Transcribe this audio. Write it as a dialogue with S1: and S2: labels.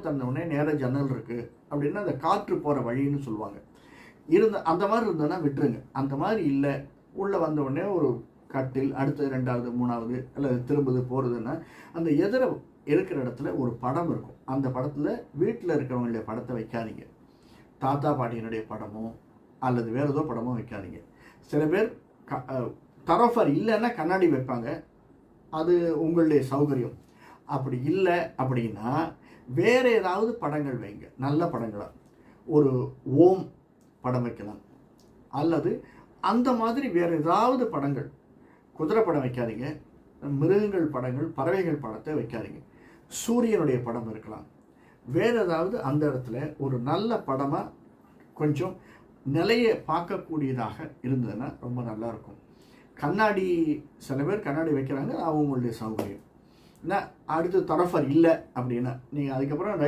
S1: தந்தவுடனே நேராக ஜன்னல் இருக்குது அப்படின்னா அந்த காற்று போகிற வழின்னு சொல்லுவாங்க. அந்த மாதிரி இருந்ததுன்னா விட்டுருங்க. அந்த மாதிரி இல்லை, உள்ளே வந்தவுடனே ஒரு கட்டில், அடுத்தது 2வது 3வது அல்லது திரும்புது போகிறதுன்னா அந்த எதிர இருக்கிற இடத்துல ஒரு படம் இருக்கும். அந்த படத்தில் வீட்டில் இருக்கிறவங்களுடைய படத்தை வைக்காதீங்க. தாத்தா பாட்டியினுடைய படமோ அல்லது வேறு ஏதோ படமோ வைக்காதீங்க. சில பேர் தரோஃபர் இல்லைன்னா கண்ணாடி வைப்பாங்க, அது உங்களுடைய சௌகரியம். அப்படி இல்லை அப்படின்னா வேறு ஏதாவது படங்கள் வைங்க, நல்ல படங்களாக. ஒரு ஓம் படம் வைக்கலாம், அல்லது அந்த மாதிரி வேறு ஏதாவது படங்கள். குதிரை படம் வைக்காதீங்க, மிருகங்கள் படங்கள், பறவைகள் படத்தை வைக்காதீங்க. சூரியனுடைய படம் இருக்கலாம். வேறு ஏதாவது அந்த இடத்துல ஒரு நல்ல படமாக கொஞ்சம் நிலையை பார்க்கக்கூடியதாக இருந்ததுன்னா ரொம்ப நல்லாயிருக்கும். கண்ணாடி, சில பேர் கண்ணாடி வைக்கிறாங்க, அவங்களுடைய சௌகரியம். ஏன்னா அடுத்து தரஃபர் இல்லை அப்படின்னா நீங்கள் அதுக்கப்புறம்